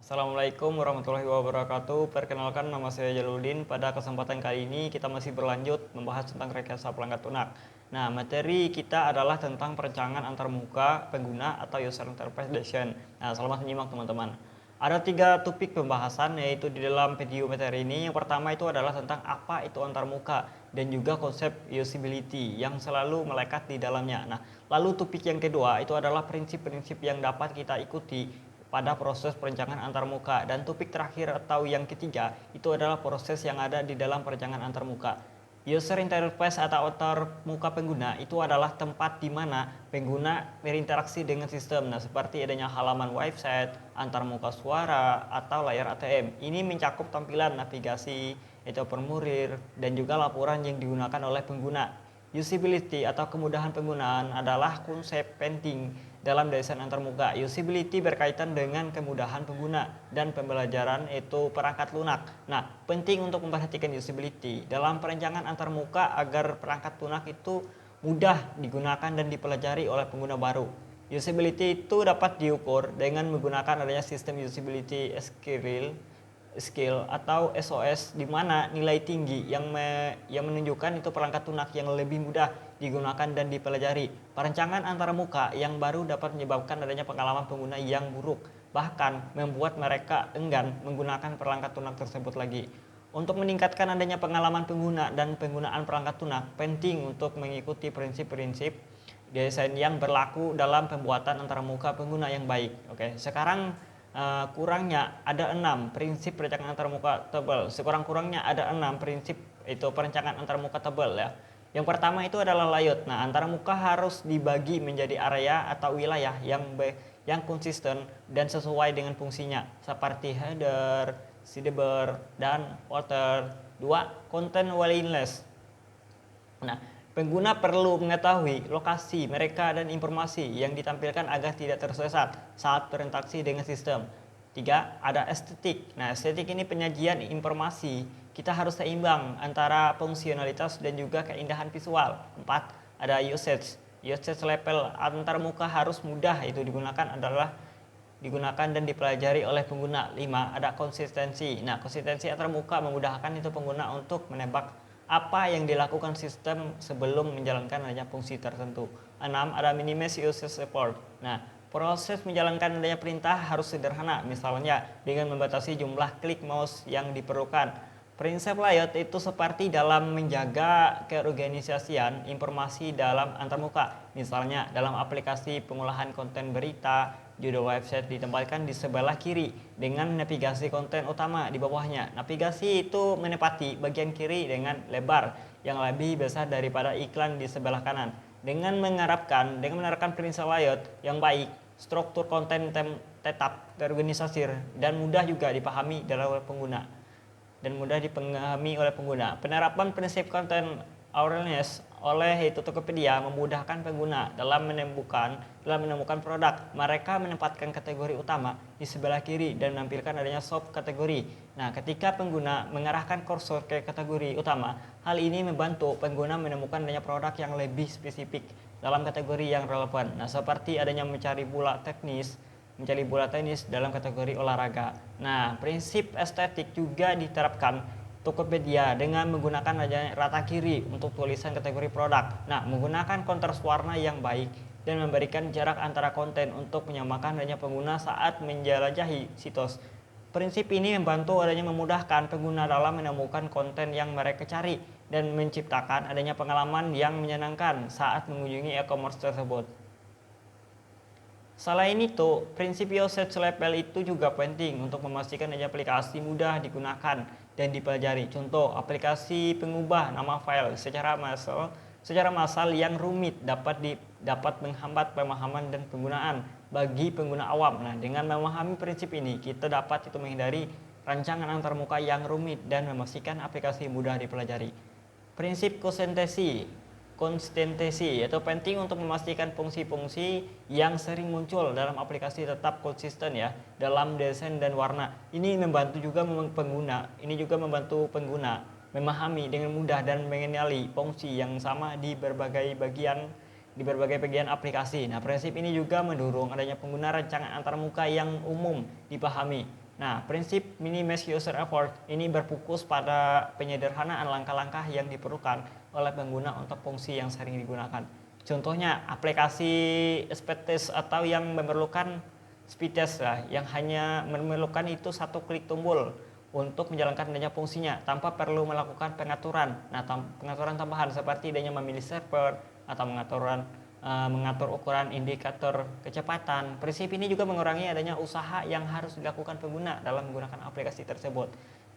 Assalamualaikum warahmatullahi wabarakatuh. Perkenalkan, nama saya Jaludin. Pada kesempatan kali ini kita masih berlanjut membahas tentang rekayasa pelanggan lunak. Nah, materi kita adalah tentang perencanaan antarmuka pengguna atau user interface design. Nah, selamat menyimak teman-teman. Ada 3 topik pembahasan yaitu di dalam video materi ini. Yang pertama itu adalah tentang apa itu antarmuka dan juga konsep usability yang selalu melekat di dalamnya. Nah, lalu topik yang kedua itu adalah prinsip-prinsip yang dapat kita ikuti pada proses perencanaan antarmuka, dan topik terakhir atau yang ketiga itu adalah proses yang ada di dalam perencanaan antarmuka. User interface atau antarmuka pengguna itu adalah tempat di mana pengguna berinteraksi dengan sistem. Nah, seperti adanya halaman website, antarmuka suara, atau layar ATM. Ini mencakup tampilan navigasi, itu formulir, dan juga laporan yang digunakan oleh pengguna. Usability atau kemudahan penggunaan adalah konsep penting dalam desain antarmuka. Usability berkaitan dengan kemudahan pengguna dan pembelajaran itu perangkat lunak. Nah, penting untuk memperhatikan usability dalam perencanaan antarmuka agar perangkat lunak itu mudah digunakan dan dipelajari oleh pengguna baru. Usability itu dapat diukur dengan menggunakan adanya sistem usability skill atau SOS, di mana nilai tinggi yang menunjukkan itu perangkat lunak yang lebih mudah digunakan dan dipelajari. Perencanaan antarmuka yang baru dapat menyebabkan adanya pengalaman pengguna yang buruk, bahkan membuat mereka enggan menggunakan perangkat lunak tersebut lagi. Untuk meningkatkan adanya pengalaman pengguna dan penggunaan perangkat lunak, penting untuk mengikuti prinsip-prinsip desain yang berlaku dalam pembuatan antarmuka pengguna yang baik. Oke, sekarang kurangnya ada 6 prinsip perencanaan antarmuka tebal. Sekurang-kurangnya ada 6 prinsip itu perencanaan antarmuka tebal ya. Yang pertama itu adalah layout. Nah, antarmuka harus dibagi menjadi area atau wilayah yang konsisten dan sesuai dengan fungsinya, seperti header, sidebar, dan footer. 2. Content willingness. Nah, pengguna perlu mengetahui lokasi mereka dan informasi yang ditampilkan agar tidak tersesat saat berinteraksi dengan sistem. 3. Ada estetik. Nah, estetik ini penyajian informasi. Kita harus seimbang antara fungsionalitas dan juga keindahan visual. 4. Ada usage. Usage level antarmuka harus mudah itu digunakan dan dipelajari oleh pengguna. 5. Ada konsistensi. Nah, konsistensi antarmuka memudahkan itu pengguna untuk menebak apa yang dilakukan sistem sebelum menjalankan adanya fungsi tertentu. 6. Ada minimize usage effort. Nah, proses menjalankan adanya perintah harus sederhana, misalnya dengan membatasi jumlah klik mouse yang diperlukan. Prinsip layout itu seperti dalam menjaga keorganisasian informasi dalam antarmuka. Misalnya dalam aplikasi pengolahan konten berita, judul website ditempatkan di sebelah kiri dengan navigasi konten utama di bawahnya. Navigasi itu menepati bagian kiri dengan lebar yang lebih besar daripada iklan di sebelah kanan. Dengan menerapkan prinsip layout yang baik, struktur konten tetap terorganisasi dan mudah juga dipahami oleh pengguna. Penerapan prinsip content awareness oleh Tokopedia memudahkan pengguna dalam menemukan produk. Mereka menempatkan kategori utama di sebelah kiri dan menampilkan adanya sub kategori. Nah, ketika pengguna mengarahkan kursor ke kategori utama, hal ini membantu pengguna menemukan adanya produk yang lebih spesifik dalam kategori yang relevan. Nah, seperti adanya mencari bola tenis dalam kategori olahraga. Nah, prinsip estetik juga diterapkan Tokopedia dengan menggunakan rata kiri untuk tulisan kategori produk. Nah, menggunakan kontras warna yang baik dan memberikan jarak antara konten untuk menyamakan adanya pengguna saat menjelajahi situs. Prinsip ini memudahkan pengguna dalam menemukan konten yang mereka cari dan menciptakan adanya pengalaman yang menyenangkan saat mengunjungi e-commerce tersebut. Selain itu, prinsip usage level itu juga penting untuk memastikan aplikasi mudah digunakan dan dipelajari. Contoh, aplikasi pengubah nama file secara massal yang rumit dapat menghambat pemahaman dan penggunaan bagi pengguna awam. Nah, dengan memahami prinsip ini, kita dapat menghindari rancangan antarmuka yang rumit dan memastikan aplikasi mudah dipelajari. Prinsip konsistensi yaitu penting untuk memastikan fungsi-fungsi yang sering muncul dalam aplikasi tetap konsisten ya dalam desain dan warna. Ini juga membantu pengguna memahami dengan mudah dan mengenali fungsi yang sama di berbagai bagian aplikasi. Nah, prinsip ini juga mendorong adanya pengguna rancangan antarmuka yang umum dipahami. Nah, prinsip minimize user effort ini berfokus pada penyederhanaan langkah-langkah yang diperlukan oleh pengguna untuk fungsi yang sering digunakan. Contohnya, aplikasi speed test atau yang memerlukan speed test lah, yang hanya memerlukan itu satu klik tombol untuk menjalankan adanya fungsinya tanpa perlu melakukan pengaturan. Nah, pengaturan tambahan seperti adanya memilih server atau mengatur ukuran indikator kecepatan. Prinsip ini juga mengurangi adanya usaha yang harus dilakukan pengguna dalam menggunakan aplikasi tersebut.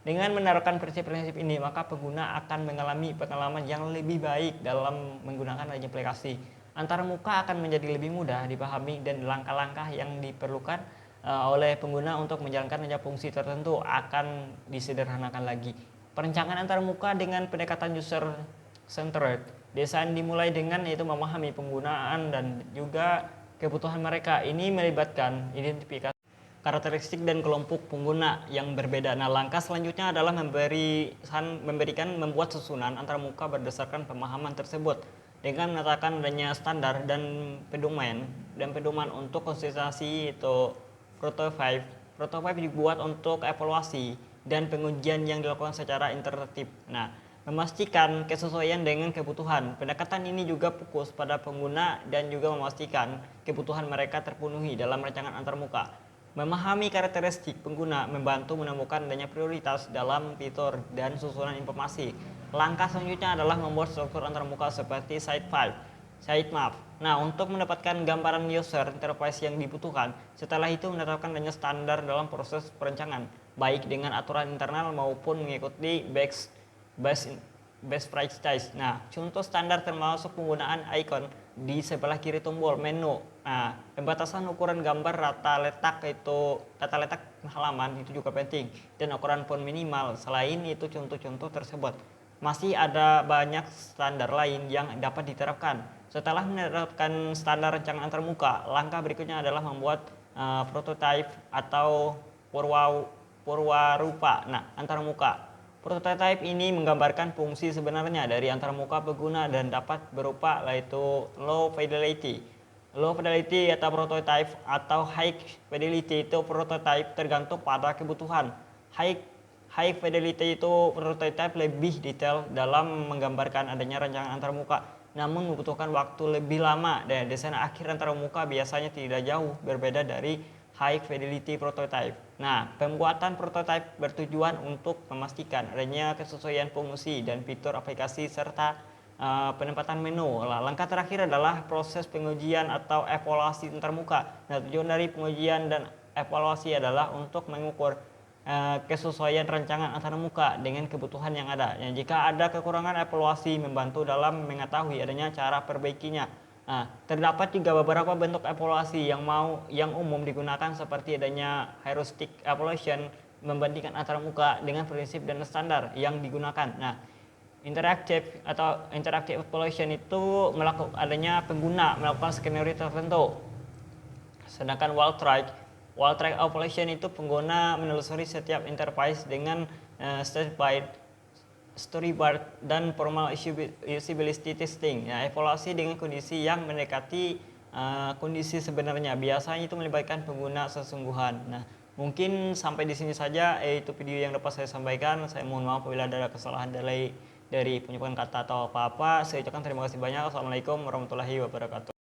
Dengan menerapkan prinsip-prinsip ini, maka pengguna akan mengalami pengalaman yang lebih baik dalam menggunakan adanya aplikasi. Antarmuka akan menjadi lebih mudah dipahami dan langkah-langkah yang diperlukan oleh pengguna untuk menjalankan fungsi tertentu akan disederhanakan lagi. Perencanaan antarmuka dengan pendekatan user centered desain dimulai dengan yaitu memahami penggunaan dan juga kebutuhan mereka. Ini melibatkan identifikasi karakteristik dan kelompok pengguna yang berbeda. Nah, langkah selanjutnya adalah membuat susunan antarmuka berdasarkan pemahaman tersebut dengan menetapkan adanya standar dan pedoman untuk konsistensi itu prototype. Prototype dibuat untuk evaluasi dan pengujian yang dilakukan secara interaktif. Nah, memastikan kesesuaian dengan kebutuhan. Pendekatan ini juga fokus pada pengguna dan juga memastikan kebutuhan mereka terpenuhi dalam rancangan antarmuka. Memahami karakteristik pengguna membantu menemukan adanya prioritas dalam fitur dan susunan informasi. Langkah selanjutnya adalah membuat struktur antarmuka seperti sitemap. Nah, untuk mendapatkan gambaran user interface yang dibutuhkan, setelah itu menetapkan adanya standar dalam proses perencanaan, baik dengan aturan internal maupun mengikuti best practice. Nah, contoh standar termasuk penggunaan icon di sebelah kiri tombol menu. Nah, pembatasan ukuran gambar tata letak halaman itu juga penting dan ukuran font minimal. Selain itu contoh-contoh tersebut, masih ada banyak standar lain yang dapat diterapkan. Setelah menerapkan standar rancangan antarmuka, langkah berikutnya adalah membuat prototype atau purwarupa. Nah, antarmuka. Prototype ini menggambarkan fungsi sebenarnya dari antarmuka pengguna dan dapat berupa yaitu low fidelity. Low fidelity atau prototype atau high fidelity itu prototype tergantung pada kebutuhan. High fidelity itu prototype lebih detail dalam menggambarkan adanya rancangan antarmuka, namun membutuhkan waktu lebih lama dan desain akhir antarmuka biasanya tidak jauh berbeda dari high fidelity prototype. Nah, pembuatan prototype bertujuan untuk memastikan adanya kesesuaian fungsi dan fitur aplikasi serta penempatan menu. Langkah terakhir adalah proses pengujian atau evaluasi antarmuka. Nah, tujuan dari pengujian dan evaluasi adalah untuk mengukur kesesuaian rancangan antarmuka dengan kebutuhan yang ada. Ya, jika ada kekurangan, evaluasi membantu dalam mengetahui adanya cara perbaikinya. Nah, terdapat juga beberapa bentuk evaluasi yang umum digunakan seperti adanya heuristic evaluation membandingkan antarmuka dengan prinsip dan standar yang digunakan. Nah, interactive evaluation itu adanya pengguna melakukan skenario tertentu. Sedangkan wall track evaluation itu pengguna menelusuri setiap interface dengan storyboard dan formal usability testing. Ya, evaluasi dengan kondisi yang mendekati kondisi sebenarnya. Biasanya itu melibatkan pengguna sesungguhan. Nah, mungkin sampai di sini saja itu video yang dapat saya sampaikan. Saya mohon maaf apabila ada kesalahan dari penyebutan kata atau apa-apa. Saya ucapkan terima kasih banyak. Assalamualaikum warahmatullahi wabarakatuh.